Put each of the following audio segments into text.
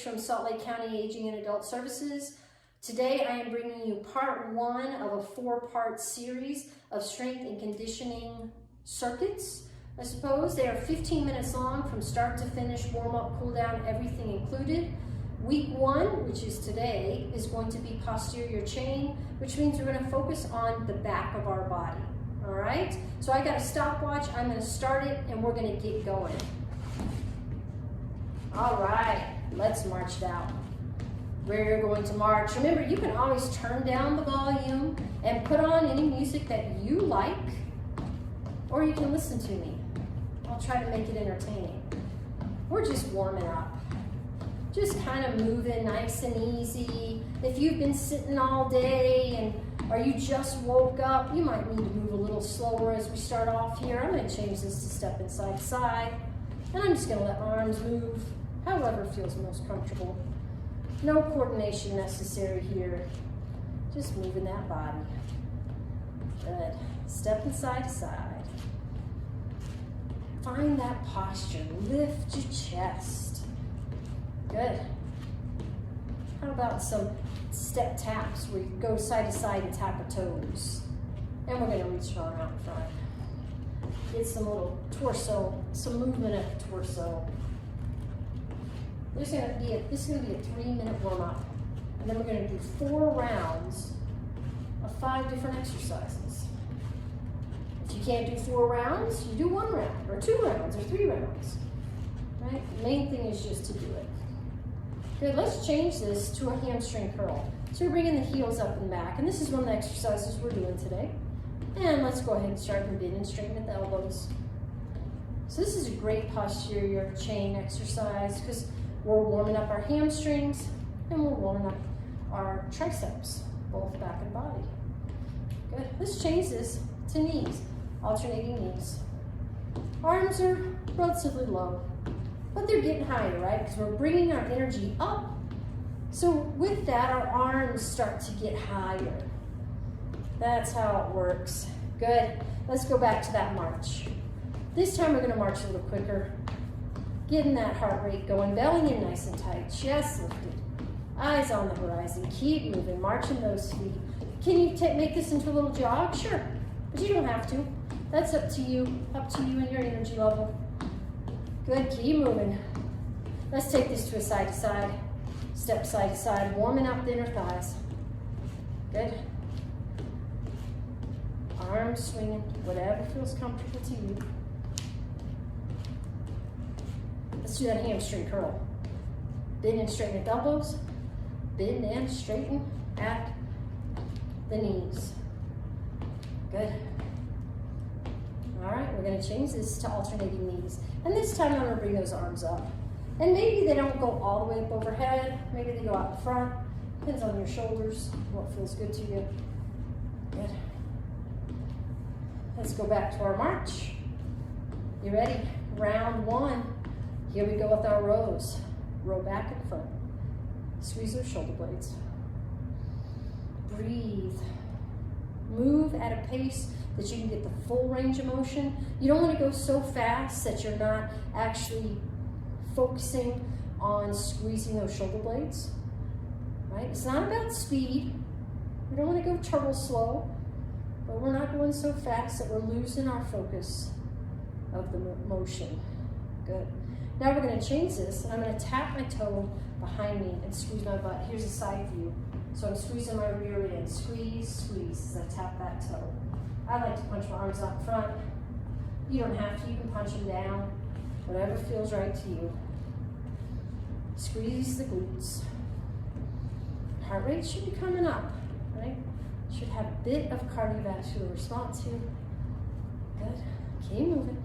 from Salt Lake County Aging and Adult Services. Today I am bringing you part one of a 4-part series of strength and conditioning circuits. I suppose they are 15 minutes long from start to finish, warm up, cool down, everything included. Week 1, which is today, is going to be posterior chain, which means we're going to focus on the back of our body. All right, so I got a stopwatch. I'm going to start it and we're going to get going. All right, let's march down. We're going to march. Remember, you can always turn down the volume and put on any music that you like, or you can listen to me. I'll try to make it entertaining. We're just warming up. Just kind of moving nice and easy. If you've been sitting all day or you just woke up, you might need to move a little slower as we start off here. I'm going to change this to stepping side to side. And I'm just going to let my arms move however feels most comfortable. No coordination necessary here. Just moving that body. Good. Stepping side to side. Find that posture. Lift your chest. Good. How about some step taps where you go side to side and tap your toes? And we're going to reach our arm out in front. Get some little torso, some movement at the torso. This is going to be a 3-minute warm up. And then we're going to do 4 rounds of 5 different exercises. If you can't do 4 rounds, you do 1 round, or 2 rounds, or 3 rounds. Right? The main thing is just to do it. Good, let's change this to a hamstring curl. So we're bringing the heels up and back, and this is one of the exercises we're doing today. And let's go ahead and start and bend and straighten at the elbows. So this is a great posterior chain exercise because we're warming up our hamstrings and we're warming up our triceps, both back and body. Good, let's change this to knees, alternating knees. Arms are relatively low, but they're getting higher, right? Because we're bringing our energy up. So with that, our arms start to get higher. That's how it works. Good. Let's go back to that march. This time we're going to march a little quicker. Getting that heart rate going, belly in nice and tight, chest lifted, eyes on the horizon. Keep moving, marching those feet. Can you make this into a little jog? Sure, but you don't have to. That's up to you and your energy level. Good, keep moving. Let's take this to a side to side, step side to side, warming up the inner thighs. Good. Arms swinging, whatever feels comfortable to you. Let's do that hamstring curl. Bend and straighten at the elbows. Bend and straighten at the knees. Good. All right, we're going to change this to alternating knees. And this time I'm going to bring those arms up. And maybe they don't go all the way up overhead. Maybe they go out in front. Depends on your shoulders, what feels good to you. Good. Let's go back to our march. You ready? Round 1. Here we go with our rows. Row back and front. Squeeze those shoulder blades. Breathe. Move at a pace that you can get the full range of motion. You don't want to go so fast that you're not actually focusing on squeezing those shoulder blades. Right? It's not about speed. We don't want to go turbo slow, but we're not going so fast that we're losing our focus of the motion. Good. Now we're going to change this, and I'm going to tap my toe behind me and squeeze my butt. Here's a side view. So I'm squeezing my rear end. Squeeze, squeeze as I tap that toe. I like to punch my arms out front. You don't have to. You can punch them down. Whatever feels right to you. Squeeze the glutes. Heart rate should be coming up, right? Should have a bit of cardiovascular response here. Good. Keep moving.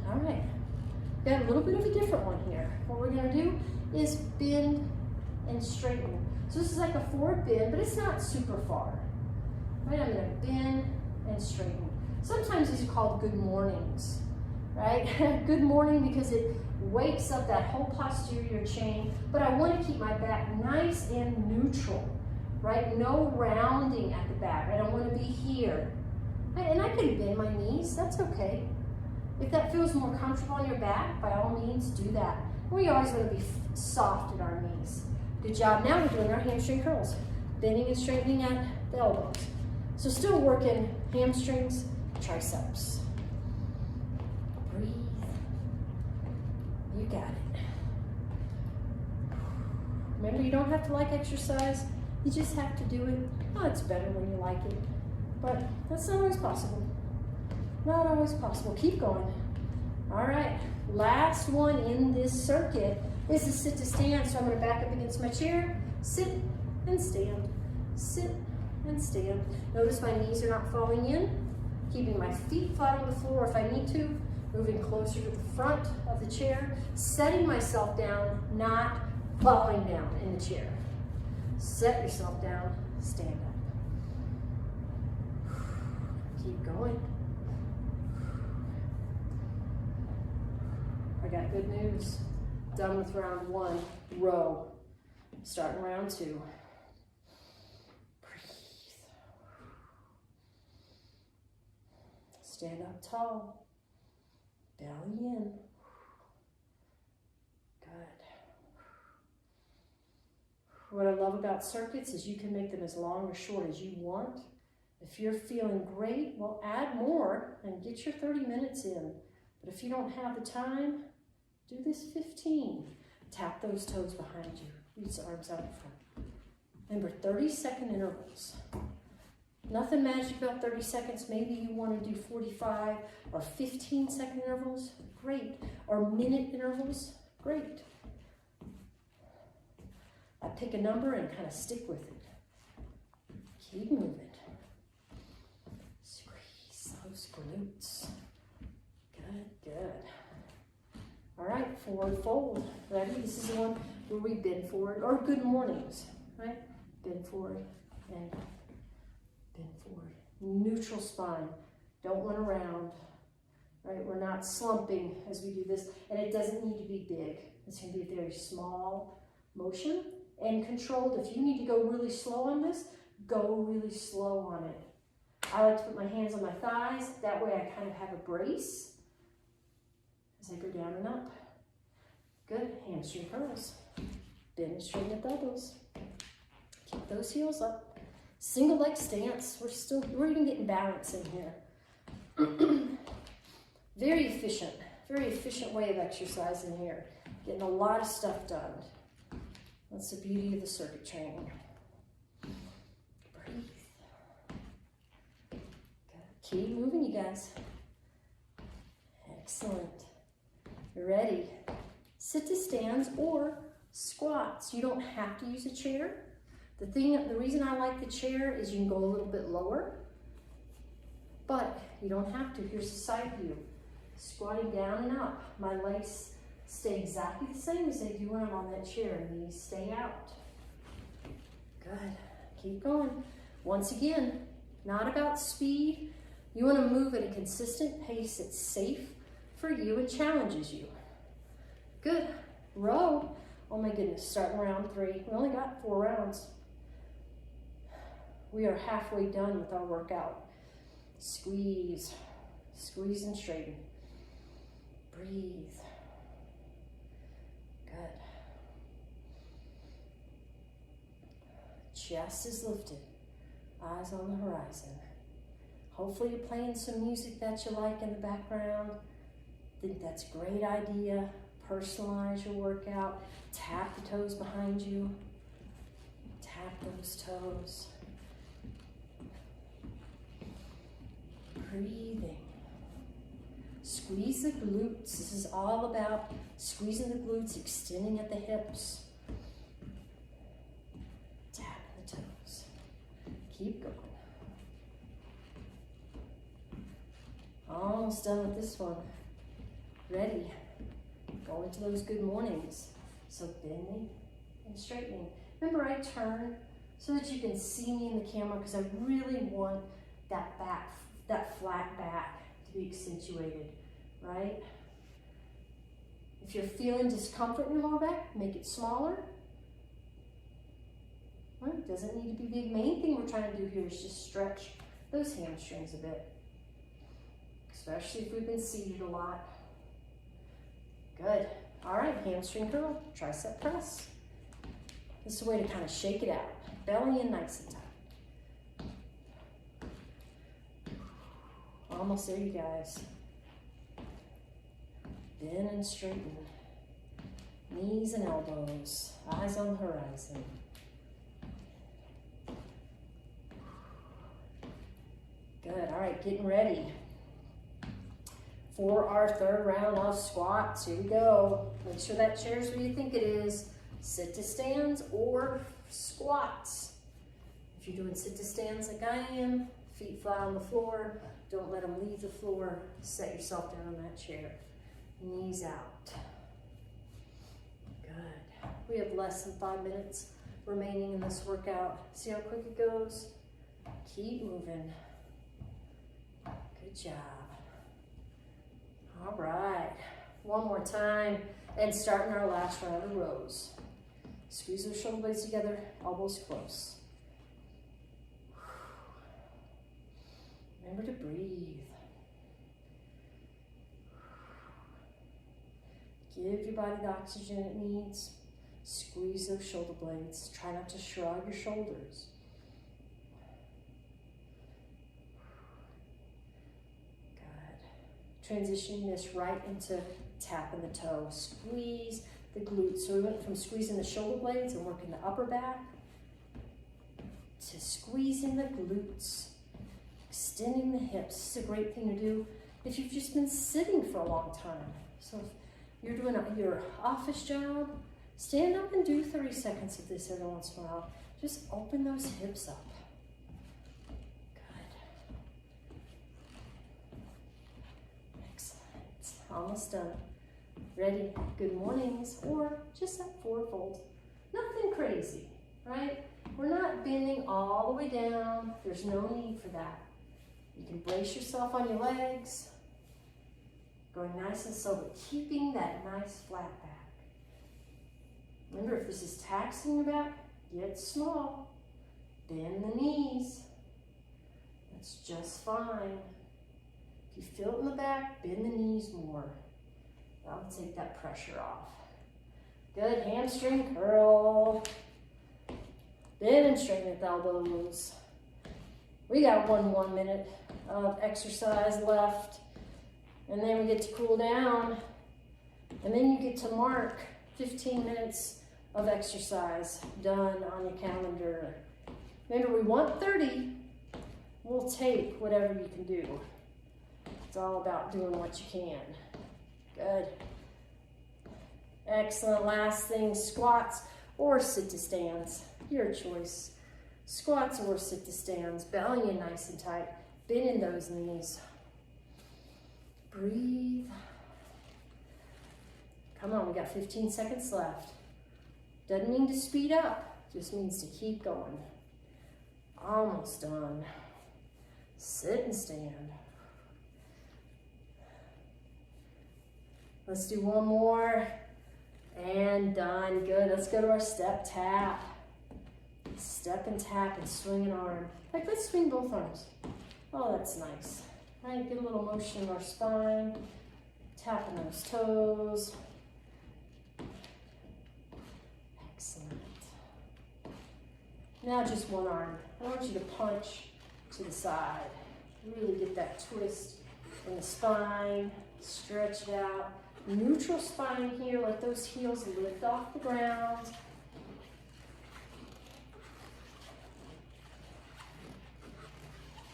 All right. Got a little bit of a different one here. What we're going to do is bend and straighten. So this is like a forward bend, but it's not super far. Right? I'm going to bend and straighten. Sometimes these are called good mornings, right? Good morning because it wakes up that whole posterior chain, but I want to keep my back nice and neutral, right? No rounding at the back. I don't want to be here. Right? And I can bend my knees. That's okay. If that feels more comfortable on your back, by all means do that. We always want to be soft at our knees. Good job. Now we're doing our hamstring curls. Bending and straightening at the elbows. So still working hamstrings, triceps. Breathe. You got it. Remember, you don't have to like exercise. You just have to do it. Oh, it's better when you like it. But that's not always possible. Not always possible. Keep going. All right. Last one in this circuit is the sit to stand. So I'm going to back up against my chair, sit and stand, sit and stand. Notice my knees are not falling in, keeping my feet flat on the floor if I need to, moving closer to the front of the chair, setting myself down, not falling down in the chair. Set yourself down, stand up. Keep going. I got good news. Done with round one, row. Starting round two. Breathe. Stand up tall. Belly in. Good. What I love about circuits is you can make them as long or short as you want. If you're feeling great, well, add more and get your 30 minutes in. But if you don't have the time, do this 15. Tap those toes behind you. Reach the arms out in front. Remember, 30-second intervals. Nothing magic about 30 seconds. Maybe you want to do 45 or 15-second intervals. Great. Or minute intervals. Great. I pick a number and kind of stick with it. Keep moving. Squeeze those glutes. Good, good. All right, forward fold. Ready? This is the one where we bend forward, or good mornings, right? Bend forward and bend forward. Neutral spine. Don't run around, right? We're not slumping as we do this, and it doesn't need to be big. It's going to be a very small motion and controlled. If you need to go really slow on this, go really slow on it. I like to put my hands on my thighs. That way I kind of have a brace as I go down and up. Good. Hamstring curls. Bend and straighten at the elbows. Keep those heels up. Single leg stance. We're even getting balance in here. Very efficient way of exercising here. Getting a lot of stuff done. That's the beauty of the circuit training. Breathe. Good. Keep moving, you guys. Excellent. You're ready. Sit to stands or squats. You don't have to use a chair. The reason I like the chair is you can go a little bit lower, but you don't have to. Here's the side view. Squatting down and up. My legs stay exactly the same as they do when I'm on that chair. Knees stay out. Good. Keep going. Once again, not about speed. You want to move at a consistent pace that's safe for you and challenges you. Good. Row. Oh my goodness, starting round 3. We only got 4 rounds. We are halfway done with our workout. Squeeze. Squeeze and straighten. Breathe. Good. Chest is lifted. Eyes on the horizon. Hopefully you're playing some music that you like in the background. Think that's a great idea. Personalize your workout. Tap the toes behind you. Tap those toes. Breathing. Squeeze the glutes. This is all about squeezing the glutes, extending at the hips. Tap the toes. Keep going. Almost done with this one. Ready. Go into those good mornings. So bending and straightening. Remember, I turn so that you can see me in the camera because I really want that back, that flat back to be accentuated, right? If you're feeling discomfort in your lower back, make it smaller. Well, it doesn't need to be big. Main thing we're trying to do here is just stretch those hamstrings a bit, especially if we've been seated a lot. Good. All right, hamstring curl, tricep press. This is a way to kind of shake it out. Belly in nice and tight. Almost there, you guys. Bend and straighten. Knees and elbows. Eyes on the horizon. Good, all right, getting ready for our third round of squats. Here we go. Make sure that chair's where you think it is. Sit to stands or squats. If you're doing sit to stands like I am, feet flat on the floor, don't let them leave the floor. Set yourself down in that chair. Knees out. Good. We have less than 5 minutes remaining in this workout. See how quick it goes? Keep moving. Good job. All right, one more time, and starting our last round of rows. Squeeze those shoulder blades together, elbows close. Remember to breathe. Give your body the oxygen it needs. Squeeze those shoulder blades. Try not to shrug your shoulders. Transitioning this right into tapping the toe. Squeeze the glutes. So we went from squeezing the shoulder blades and working the upper back to squeezing the glutes, extending the hips. This is a great thing to do if you've just been sitting for a long time. So if you're doing your office job, stand up and do 30 seconds of this every once in a while. Just open those hips up. Almost done. Ready? Good mornings, or just that forward fold. Nothing crazy, right? We're not bending all the way down. There's no need for that. You can brace yourself on your legs, going nice and slow, but keeping that nice flat back. Remember, if this is taxing your back, get small. Bend the knees. That's just fine. If you feel it in the back, bend the knees more. That'll take that pressure off. Good, hamstring curl. Bend and straighten at the elbows. We got 1 minute of exercise left. And then we get to cool down. And then you get to mark 15 minutes of exercise done on your calendar. Remember, we want 30. We'll take whatever you can do. It's all about doing what you can. Good. Excellent. Last thing, squats or sit to stands. Your choice. Squats or sit to stands. Belly in nice and tight. Bend in those knees. Breathe. Come on, we got 15 seconds left. Doesn't mean to speed up. Just means to keep going. Almost done. Sit and stand. Let's do one more, and done. Good, let's go to our step tap. Step and tap and swing an arm. In fact, let's swing both arms. Oh, that's nice. All right, get a little motion in our spine. Tapping those toes. Excellent. Now just one arm. I want you to punch to the side. Really get that twist in the spine. Stretch it out. Neutral spine here, let those heels lift off the ground.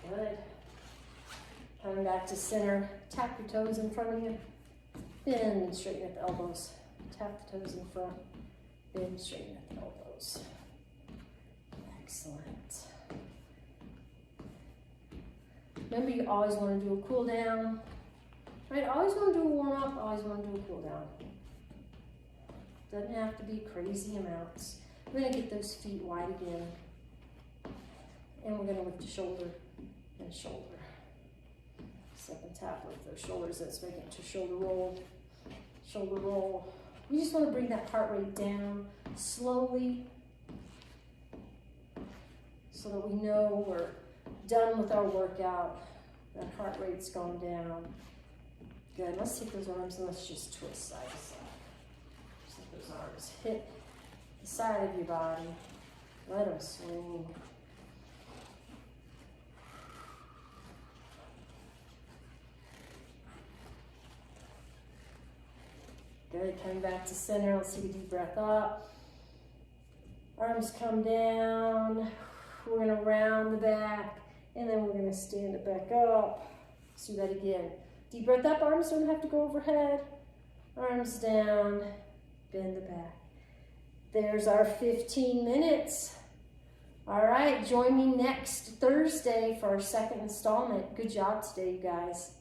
Good. Coming back to center, tap your toes in front of you. Bend and straighten at the elbows. Tap the toes in front, bend, straighten at the elbows. Excellent. Remember, you always want to do a cool down. Right, always want to do a warm up, always want to do a cool down. Doesn't have to be crazy amounts. We're going to get those feet wide again. And we're going to lift the shoulder and shoulder. Step and tap, lift those shoulders. Let's make it to shoulder roll. Shoulder roll. We just want to bring that heart rate down slowly so that we know we're done with our workout. That heart rate's going down. Good, let's take those arms and let's just twist side to side. toes. Hit the side of your body. Let them swing. Good, coming back to center. Let's take a deep breath up. Arms come down. We're gonna round the back, and then we're gonna stand it back up. Let's do that again. Deep breath up, arms don't have to go overhead. Arms down, bend the back. There's our 15 minutes. All right, join me next Thursday for our second installment. Good job today, you guys.